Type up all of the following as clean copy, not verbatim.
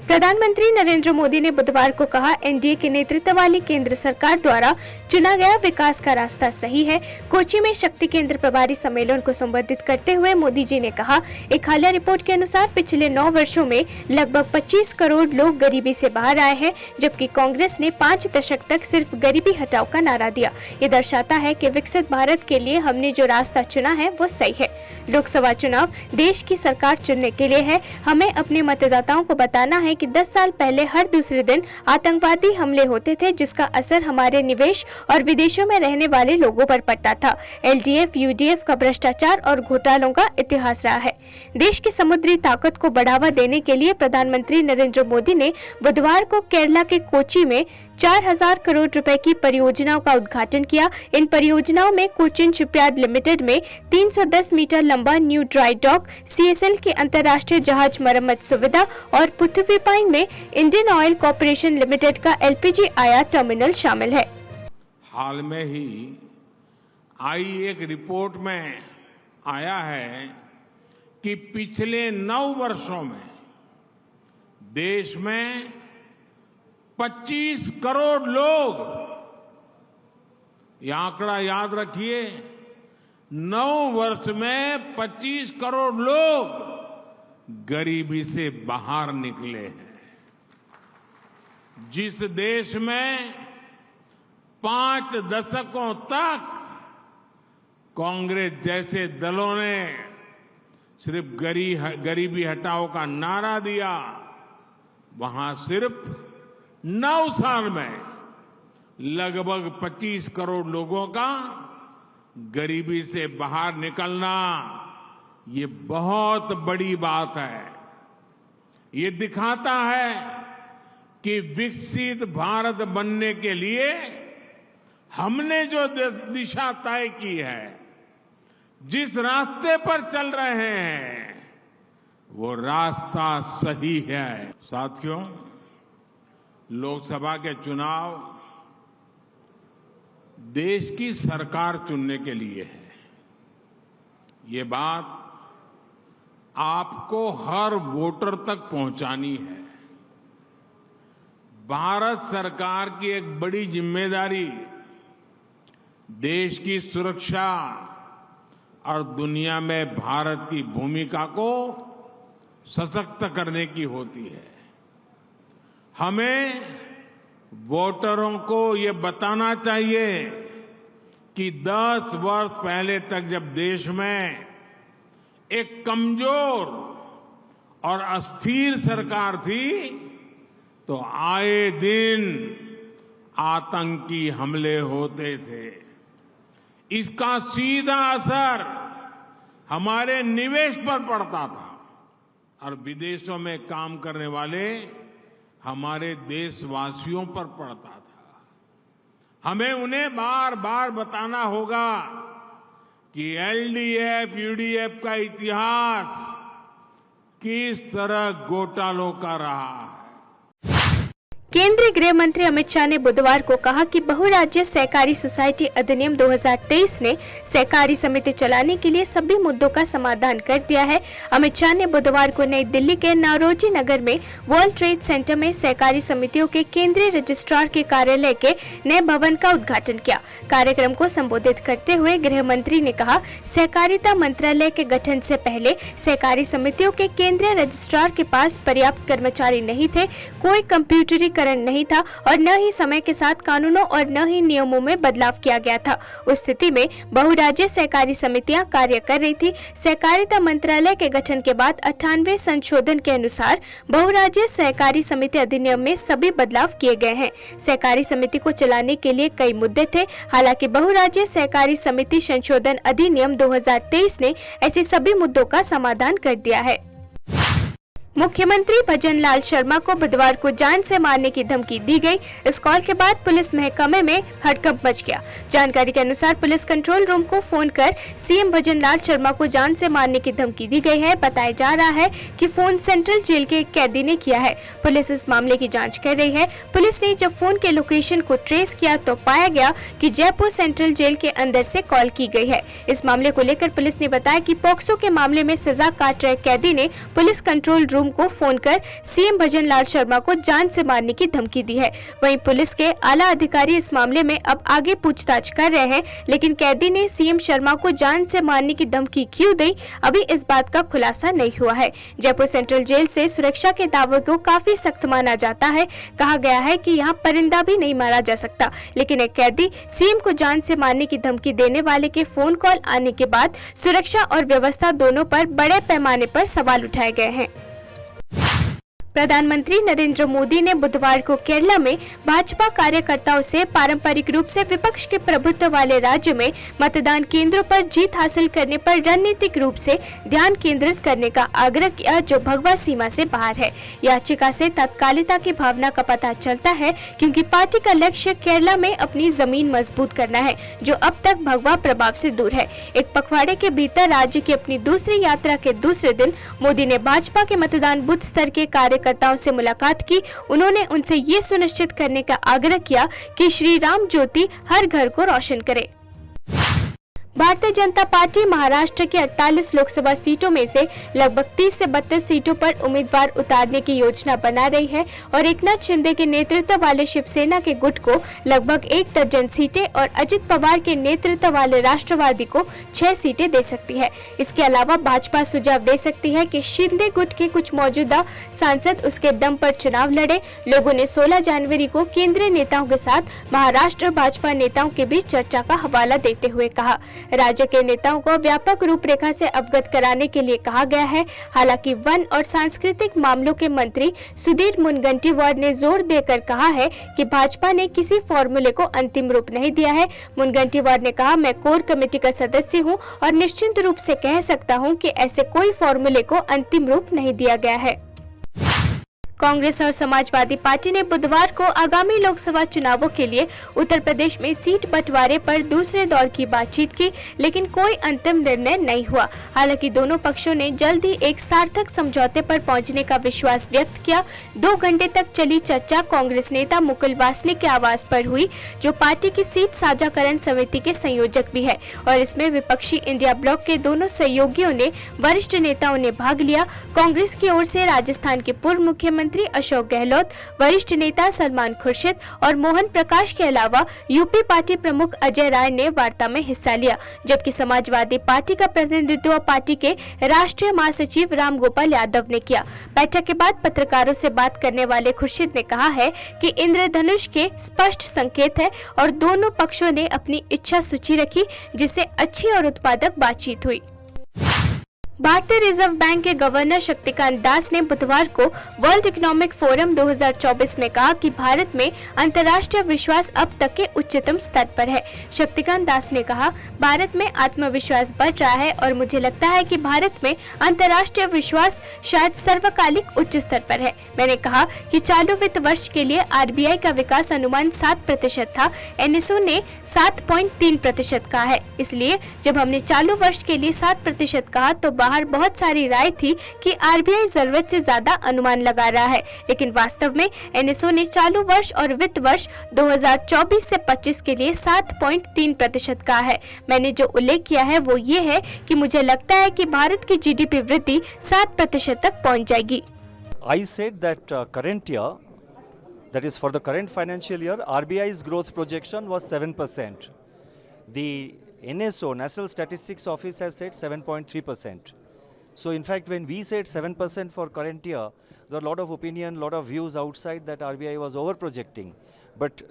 प्रधानमंत्री नरेंद्र मोदी ने बुधवार को कहा, एनडीए के नेतृत्व वाली केंद्र सरकार द्वारा चुना गया विकास का रास्ता सही है। कोच्चि में शक्ति केंद्र प्रभारी सम्मेलन को संबोधित करते हुए मोदी जी ने कहा, एक हालिया रिपोर्ट के अनुसार पिछले 9 वर्षों में लगभग 25 करोड़ लोग गरीबी से बाहर आए हैं, जबकि कांग्रेस ने 5 दशक तक सिर्फ गरीबी हटाओ का नारा दिया। ये दर्शाता है कि विकसित भारत के लिए हमने जो रास्ता चुना है वो सही है। लोकसभा चुनाव देश की सरकार चुनने के लिए है। हमें अपने मतदाताओं को बताना है कि 10 साल पहले हर दूसरे दिन आतंकवादी हमले होते थे, जिसका असर हमारे निवेश और विदेशों में रहने वाले लोगों पर पड़ता था। एलडीएफ, यूडीएफ का भ्रष्टाचार और घोटालों का इतिहास रहा है। देश की समुद्री ताकत को बढ़ावा देने के लिए प्रधानमंत्री नरेंद्र मोदी ने बुधवार को केरला के कोच्चि में 4000 करोड़ रुपए की परियोजनाओं का उद्घाटन किया। इन परियोजनाओं में कोचिन शिपयार्ड लिमिटेड में 310 मीटर लंबा न्यू ड्राई डॉक, सीएसएल की अंतर्राष्ट्रीय जहाज मरम्मत सुविधा और पुथुविपाइन में इंडियन ऑयल कॉर्पोरेशन लिमिटेड का एलपीजी आयात टर्मिनल शामिल है। हाल में ही आई एक रिपोर्ट में आया है कि पिछले 9 वर्षों में देश में 25 करोड़ लोग, ये आंकड़ा याद रखिए, 9 वर्ष में 25 करोड़ लोग गरीबी से बाहर निकले हैं। जिस देश में 5 दशकों तक कांग्रेस जैसे दलों ने सिर्फ गरीबी हटाओ का नारा दिया, वहां सिर्फ 9 साल में लगभग 25 करोड़ लोगों का गरीबी से बाहर निकलना, ये बहुत बड़ी बात है। ये दिखाता है कि विकसित भारत बनने के लिए हमने जो दिशा तय की है, जिस रास्ते पर चल रहे हैं, वो रास्ता सही है। साथियों, लोकसभा के चुनाव देश की सरकार चुनने के लिए है। ये बात आपको हर वोटर तक पहुंचानी है। भारत सरकार की एक बड़ी जिम्मेदारी देश की सुरक्षा और दुनिया में भारत की भूमिका को सशक्त करने की होती है। हमें वोटरों को ये बताना चाहिए कि 10 वर्ष पहले तक जब देश में एक कमजोर और अस्थिर सरकार थी, तो आए दिन आतंकी हमले होते थे। इसका सीधा असर हमारे निवेश पर पड़ता था और विदेशों में काम करने वाले हमारे देशवासियों पर पड़ता था। हमें उन्हें बार बार बताना होगा कि एलडीएफ, यूडीएफ का इतिहास किस तरह घोटालों का रहा है। केंद्रीय गृह मंत्री अमित शाह ने बुधवार को कहा कि बहुराज्य सहकारी सोसाइटी अधिनियम 2023 ने सहकारी समिति चलाने के लिए सभी मुद्दों का समाधान कर दिया है। अमित शाह ने बुधवार को नई दिल्ली के नारोजी नगर में वर्ल्ड ट्रेड सेंटर में सहकारी समितियों के केंद्रीय रजिस्ट्रार के कार्यालय के नए भवन का उद्घाटन किया। कार्यक्रम को संबोधित करते हुए गृह मंत्री ने कहा, सहकारिता मंत्रालय के गठन से पहले सहकारी समितियों के केंद्रीय रजिस्ट्रार के पास पर्याप्त कर्मचारी नहीं थे, कोई कंप्यूटरीकरण नहीं था और न ही समय के साथ कानूनों और न ही नियमों में बदलाव किया गया था। उस स्थिति में बहुराज्य सहकारी समितियां कार्य कर रही थी। सहकारिता मंत्रालय के गठन के बाद 98 संशोधन के अनुसार बहुराज्य सहकारी समिति अधिनियम में सभी बदलाव किए गए हैं। सहकारी समिति को चलाने के लिए कई मुद्दे थे। हालांकि बहुराज्य सहकारी समिति संशोधन अधिनियम 2023 ने ऐसे सभी मुद्दों का समाधान कर दिया है। मुख्यमंत्री भजन लाल शर्मा को बुधवार को जान से मारने की धमकी दी गई। इस कॉल के बाद पुलिस महकमे में हड़कंप मच गया। जानकारी के अनुसार पुलिस कंट्रोल रूम को फोन कर सीएम भजन लाल शर्मा को जान से मारने की धमकी दी गई है। बताया जा रहा है कि फोन सेंट्रल जेल के एक कैदी ने किया है। पुलिस इस मामले की जांच कर रही है। पुलिस ने जब फोन के लोकेशन को ट्रेस किया तो पाया गया कि जयपुर सेंट्रल जेल के अंदर से कॉल की गई है। इस मामले को लेकर पुलिस ने बताया कि पॉक्सो के मामले में सजा काट रहे कैदी ने पुलिस कंट्रोल रूम शाम को फोन कर सीएम भजनलाल शर्मा को जान से मारने की धमकी दी है। वहीं पुलिस के आला अधिकारी इस मामले में अब आगे पूछताछ कर रहे हैं, लेकिन कैदी ने सीएम शर्मा को जान से मारने की धमकी क्यों दी, अभी इस बात का खुलासा नहीं हुआ है। जयपुर सेंट्रल जेल से सुरक्षा के दावों को काफी सख्त माना जाता है। कहा गया है कि यहाँ परिंदा भी नहीं मारा जा सकता, लेकिन एक कैदी सीएम को जान से मारने की धमकी देने वाले के फोन कॉल आने के बाद सुरक्षा और व्यवस्था दोनों पर बड़े पैमाने पर सवाल उठाए गए हैं। प्रधानमंत्री नरेंद्र मोदी ने बुधवार को केरला में भाजपा कार्यकर्ताओं से पारंपरिक रूप से विपक्ष के प्रभुत्व वाले राज्य में मतदान केंद्रों पर जीत हासिल करने पर रणनीतिक रूप से ध्यान केंद्रित करने का आग्रह किया, जो भगवा सीमा से बाहर है। याचिका से तत्कालिकता की भावना का पता चलता है, क्योंकि पार्टी का लक्ष्य केरला में अपनी जमीन मजबूत करना है, जो अब तक भगवा प्रभाव से दूर है। एक पखवाड़े के भीतर राज्य की अपनी दूसरी यात्रा के दूसरे दिन मोदी ने भाजपा के मतदान बूथ स्तर के कार्यकर्ताओं से मुलाकात की। उन्होंने उनसे ये सुनिश्चित करने का आग्रह किया कि श्री राम ज्योति हर घर को रोशन करे। भारतीय जनता पार्टी महाराष्ट्र के 48 लोकसभा सीटों में से लगभग 30 से 32 सीटों पर उम्मीदवार उतारने की योजना बना रही है और एकनाथ शिंदे के नेतृत्व वाले शिवसेना के गुट को लगभग 1 दर्जन सीटें और अजित पवार के नेतृत्व वाले राष्ट्रवादी को 6 सीटें दे सकती है। इसके अलावा भाजपा सुझाव दे सकती है कि शिंदे गुट के कुछ मौजूदा सांसद उसके दम पर चुनाव लड़े। लोगों ने 16 जनवरी को केंद्रीय नेताओं के साथ महाराष्ट्र भाजपा नेताओं के बीच चर्चा का हवाला देते हुए कहा। राज्य के नेताओं को व्यापक रूपरेखा से अवगत कराने के लिए कहा गया है। हालांकि वन और सांस्कृतिक मामलों के मंत्री सुधीर मुनगंटीवार ने जोर देकर कहा है कि भाजपा ने किसी फॉर्मूले को अंतिम रूप नहीं दिया है। मुनगंटीवार ने कहा, मैं कोर कमेटी का सदस्य हूं और निश्चित रूप से कह सकता हूं कि ऐसे कोई फॉर्मूले को अंतिम रूप नहीं दिया गया है। कांग्रेस और समाजवादी पार्टी ने बुधवार को आगामी लोकसभा चुनावों के लिए उत्तर प्रदेश में सीट बंटवारे पर दूसरे दौर की बातचीत की, लेकिन कोई अंतिम निर्णय नहीं हुआ। हालांकि दोनों पक्षों ने जल्द ही एक सार्थक समझौते पर पहुंचने का विश्वास व्यक्त किया। 2 घंटे तक चली चर्चा कांग्रेस नेता मुकुल वासनिक के आवास पर हुई, जो पार्टी की सीट साझाकरण समिति के संयोजक भी है, और इसमें विपक्षी इंडिया ब्लॉक के दोनों सहयोगियों ने वरिष्ठ नेताओं ने भाग लिया। कांग्रेस की ओर से राजस्थान के पूर्व मुख्यमंत्री अशोक गहलोत, वरिष्ठ नेता सलमान खुर्शीद और मोहन प्रकाश के अलावा यूपी पार्टी प्रमुख अजय राय ने वार्ता में हिस्सा लिया, जबकि समाजवादी पार्टी का प्रतिनिधित्व पार्टी के राष्ट्रीय महासचिव राम गोपाल यादव ने किया। बैठक के बाद पत्रकारों से बात करने वाले खुर्शीद ने कहा है कि इंद्रधनुष के स्पष्ट संकेत है और दोनों पक्षों ने अपनी इच्छा सूची रखी, जिससे अच्छी और उत्पादक बातचीत हुई। भारतीय रिजर्व बैंक के गवर्नर शक्तिकांत दास ने बुधवार को वर्ल्ड इकोनॉमिक फोरम 2024 में कहा कि भारत में अंतर्राष्ट्रीय विश्वास अब तक के उच्चतम स्तर पर है। शक्तिकांत दास ने कहा, भारत में आत्मविश्वास बढ़ रहा है और मुझे लगता है कि भारत में अंतर्राष्ट्रीय विश्वास शायद सर्वकालिक उच्च स्तर पर है। मैंने कहा कि चालू वित्त वर्ष के लिए आरबीआई का विकास अनुमान 7% था, एनएसओ ने 7.3% कहा है। इसलिए जब हमने चालू वर्ष के लिए 7% कहा तो बाहर बहुत सारी राय थी कि आरबीआई जरूरत से ज्यादा अनुमान लगा रहा है, लेकिन वास्तव में एनएसओ ने चालू वर्ष और वित्त वर्ष 2024 से 25 के लिए 7.3% कहा है। मैंने जो उल्लेख किया है वो ये है कि मुझे लगता है कि भारत की जीडीपी वृद्धि 7% तक पहुंच जाएगी। I said that current year, that is for the current financial year, RBI's growth projection was 7%. The NSO, National Statistics Office, has said 7.3%. So in fact, when we said 7% for current year, there were a lot of opinion, lot of views outside that RBI was over-projecting. But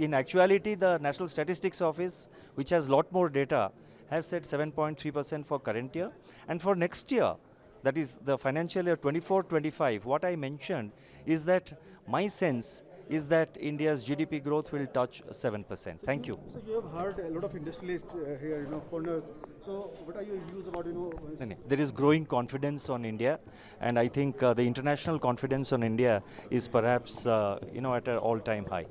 in actuality, the National Statistics Office, which has lot more data, has said 7.3% for current year. And for next year, that is the financial year 24-25, what I mentioned is that my sense is that India's GDP growth will touch 7%. Thank you. So you have heard a lot of industrialists here, foreigners. So what are your views about, There is growing confidence on India, and I think the international confidence on India is perhaps, at an all-time high.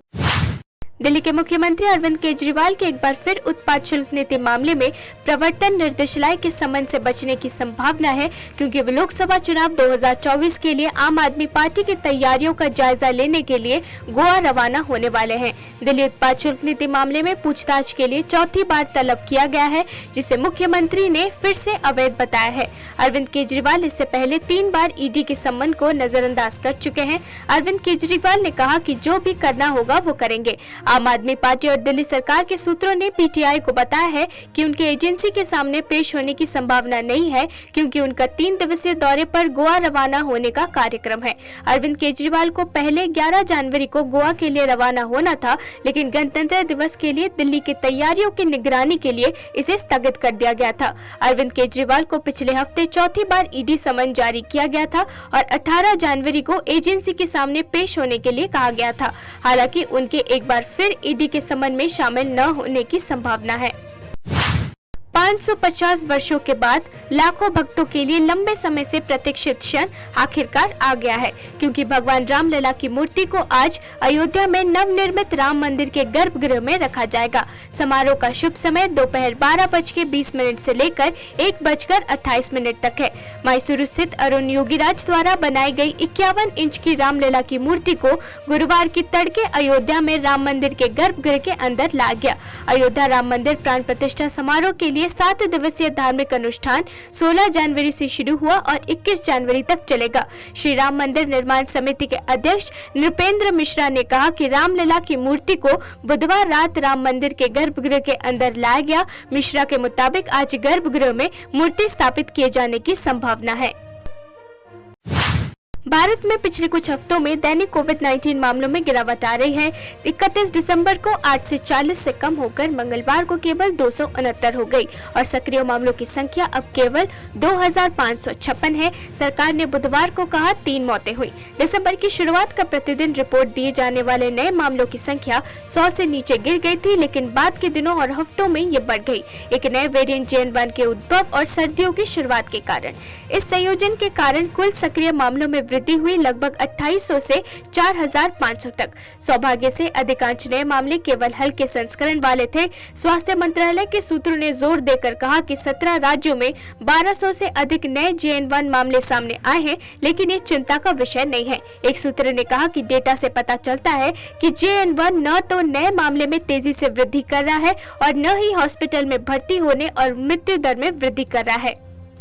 Delhi के मुख्यमंत्री अरविंद केजरीवाल के एक बार फिर उत्पाद शुल्क नीति मामले में प्रवर्तन निर्देशालय के समन से बचने की संभावना है, क्योंकि वे लोकसभा चुनाव 2024 के लिए आम आदमी पार्टी की तैयारियों का जायजा लेने के लिए गोवा रवाना होने वाले हैं। दिल्ली उत्पाद शुल्क नीति मामले में पूछताछ के लिए चौथी बार तलब किया गया है, जिसे मुख्यमंत्री ने फिर से अवैध बताया है। अरविंद केजरीवाल इससे पहले 3 बार ईडी के सम्मन को नजरअंदाज कर चुके हैं। अरविंद केजरीवाल ने कहा कि जो भी करना होगा वो करेंगे। आम आदमी पार्टी और दिल्ली सरकार के सूत्रों ने पीटीआई को बताया है कि उनके एजेंसी के सामने पेश होने की संभावना नहीं है, क्योंकि उनका 3 दिवसीय दौरे पर गोवा रवाना होने का कार्यक्रम है। अरविंद केजरीवाल को पहले 11 जनवरी को गोवा के लिए रवाना होना था, लेकिन गणतंत्र दिवस के लिए दिल्ली की तैयारियों की निगरानी के लिए इसे स्थगित कर दिया गया था। अरविंद केजरीवाल को पिछले हफ्ते चौथी बार ईडी समन जारी किया गया था और 18 जनवरी को एजेंसी के सामने पेश होने के लिए कहा गया था। हालांकि उनके एक बार फिर ईडी के समन में शामिल न होने की संभावना है। 550 वर्षों के बाद लाखों भक्तों के लिए लंबे समय से प्रतीक्षित क्षण आखिरकार आ गया है, क्योंकि भगवान रामलला की मूर्ति को आज अयोध्या में नवनिर्मित राम मंदिर के गर्भगृह में रखा जाएगा। समारोह का शुभ समय दोपहर 12:20 से लेकर 1:28 तक है। मैसूर स्थित अरुण योगीराज द्वारा बनाई गई 51 इंच की रामलला की मूर्ति को गुरुवार की तड़के अयोध्या में राम मंदिर के गर्भगृह के अंदर ला गया। अयोध्या राम मंदिर प्राण प्रतिष्ठा समारोह के लिए 7 दिवसीय धार्मिक अनुष्ठान 16 जनवरी से शुरू हुआ और 21 जनवरी तक चलेगा। श्री राम मंदिर निर्माण समिति के अध्यक्ष नृपेंद्र मिश्रा ने कहा कि रामलला की मूर्ति को बुधवार रात राम मंदिर के गर्भगृह के अंदर लाया गया। मिश्रा के मुताबिक आज गर्भगृह में मूर्ति स्थापित किए जाने की संभावना है। भारत में पिछले कुछ हफ्तों में दैनिक कोविड-19 मामलों में गिरावट आ रही है। 31 दिसंबर को 8 से 40 से कम होकर मंगलवार को केवल 269 हो गई और सक्रिय मामलों की संख्या अब केवल 2556 है। सरकार ने बुधवार को कहा 3 मौतें हुई। दिसंबर की शुरुआत का प्रतिदिन रिपोर्ट दिए जाने वाले नए मामलों की संख्या 100 से नीचे गिर गई थी, लेकिन बाद के दिनों और हफ्तों में ये बढ़ गई, एक नए वेरिएंट JN.1 के उद्भव और सर्दियों की शुरुआत के कारण। इस संयोजन के कारण कुल सक्रिय मामलों में वृद्धि हुई लगभग 2800 से 4500 तक। सौभाग्य से अधिकांश नए मामले केवल हल्के संस्करण वाले थे। स्वास्थ्य मंत्रालय के सूत्रों ने जोर देकर कहा कि 17 राज्यों में 1200 से अधिक नए JN.1 मामले सामने आए हैं, लेकिन ये चिंता का विषय नहीं है। एक सूत्र ने कहा कि डेटा से पता चलता है कि JN.1 न तो नए मामले में तेजी से वृद्धि कर रहा है और न ही हॉस्पिटल में भर्ती होने और मृत्यु दर में वृद्धि कर रहा है।